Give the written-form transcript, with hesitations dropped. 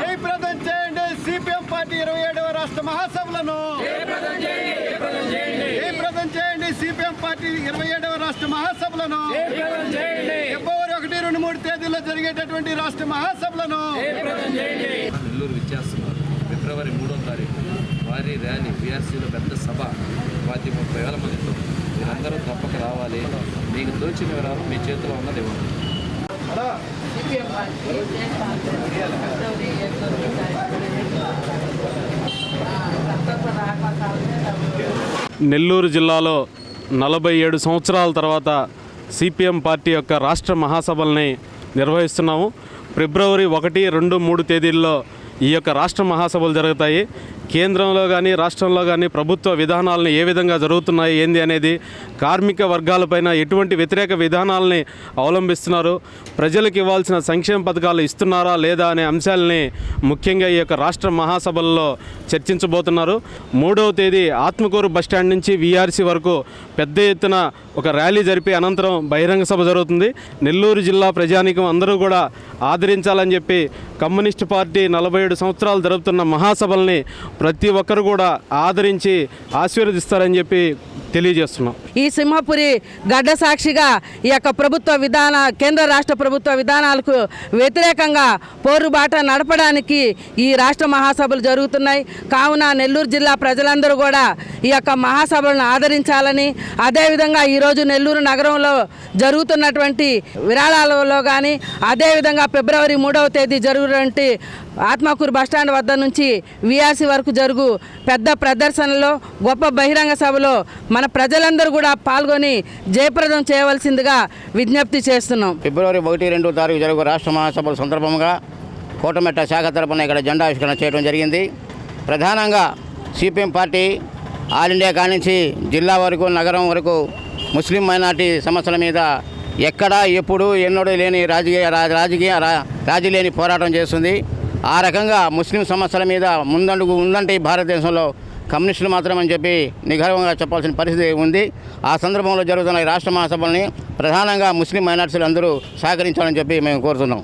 జయప్రదం చేయండి CPM party 27వ రాష్ట్ర మహాసభలను. జయప్రదం చేయండి సిపిఎం పార్టీ 27వ రాష్ట్ర మహాసభలను. ఫిబ్రవరి 1, 2, 3 తేదీల్లో జరిగేటటువంటి రాష్ట్ర మహాసభలను. నెల్లూరు విచ్చేస్తున్నారు. ఫిబ్రవరి 3వ తారీఖు భారీ ర్యాలీ, బీఆర్సీలో పెద్ద సభ, 30,000 మందితో. మీరందరూ తప్పక రావాలి. మీకు తోచిన వివరాలు మీ చేతిలో ఉన్నది ఇవ్వండి. నెల్లూరు జిల్లాలో 47 సంవత్సరాల తర్వాత సిపిఎం పార్టీ యొక్క రాష్ట్ర మహాసభల్ని నిర్వహిస్తున్నాము. ఫిబ్రవరి 1, 2, 3 తేదీల్లో ఈ యొక్క రాష్ట్ర మహాసభలు జరుగుతాయి. కేంద్రంలో కానీ రాష్ట్రంలో కానీ ప్రభుత్వ విధానాలను ఏ విధంగా జరుగుతున్నాయి ఏంది అనేది, కార్మిక వర్గాలపైన ఎటువంటి వ్యతిరేక విధానాలని అవలంబిస్తున్నారు, ప్రజలకు ఇవ్వాల్సిన సంక్షేమ పథకాలు ఇస్తున్నారా లేదా అనే అంశాలని ముఖ్యంగా ఈ యొక్క రాష్ట్ర మహాసభల్లో చర్చించబోతున్నారు. 3వ తేదీ ఆత్మకూరు బస్టాండ్ నుంచి వీఆర్సీ వరకు పెద్ద ఎత్తున ఒక ర్యాలీ జరిపి అనంతరం బహిరంగ సభ జరుగుతుంది. నెల్లూరు జిల్లా ప్రజానీకం అందరూ కూడా ఆదరించాలని చెప్పి కమ్యూనిస్టు పార్టీ 47 సంవత్సరాలు జరుపుతున్న మహాసభల్ని ప్రతి ఒక్కరు కూడా ఆదరించి ఆశీర్వదిస్తారని చెప్పి తెలియజేస్తున్నాం. ఈ సింహపురి గడ్డ సాక్షిగా ఈ యొక్క కేంద్ర రాష్ట్ర ప్రభుత్వ విధానాలకు వ్యతిరేకంగా పోరుబాట నడపడానికి ఈ రాష్ట్ర మహాసభలు జరుగుతున్నాయి. కావున నెల్లూరు జిల్లా ప్రజలందరూ కూడా ఈ యొక్క మహాసభలను ఆదరించాలని, అదేవిధంగా ఈరోజు నెల్లూరు నగరంలో జరుగుతున్నటువంటి విరాళాలలో కానీ, అదేవిధంగా ఫిబ్రవరి 3వ తేదీ జరుగుతున్నటువంటి ఆత్మకూరు బస్టాండ్ వద్ద నుంచి వీఆర్సీ వరకు జరుగు పెద్ద ప్రదర్శనలో, గొప్ప బహిరంగ సభలో మన ప్రజలందరూ కూడా పాల్గొని జయప్రదం చేయవలసిందిగా విజ్ఞప్తి చేస్తున్నాం. ఫిబ్రవరి 1, 2 తారీఖు జరుగు రాష్ట్ర మహాసభల సందర్భంగా కోటమెట్ట శాఖ తరపున ఇక్కడ జెండా ఆవిష్కరణ చేయడం జరిగింది. ప్రధానంగా సిపిఎం పార్టీ ఆల్ ఇండియా కానించి జిల్లా వరకు, నగరం వరకు ముస్లిం మైనార్టీ సమస్యల మీద ఎక్కడా ఎప్పుడు ఎన్నడూ లేని రాజీ లేని పోరాటం చేస్తుంది. ఆ రకంగా ముస్లిం సమస్యల మీద ముందండుగు ఉందంటే ఈ భారతదేశంలో కమ్యూనిస్టులు మాత్రమని చెప్పి నిగర్వంగా చెప్పాల్సిన పరిస్థితి ఉంది. ఆ సందర్భంలో జరుగుతున్న ఈ రాష్ట్ర మహాసభల్ని ప్రధానంగా ముస్లిం మైనార్టీలు అందరూ సహకరించాలని చెప్పి మేము కోరుతున్నాం.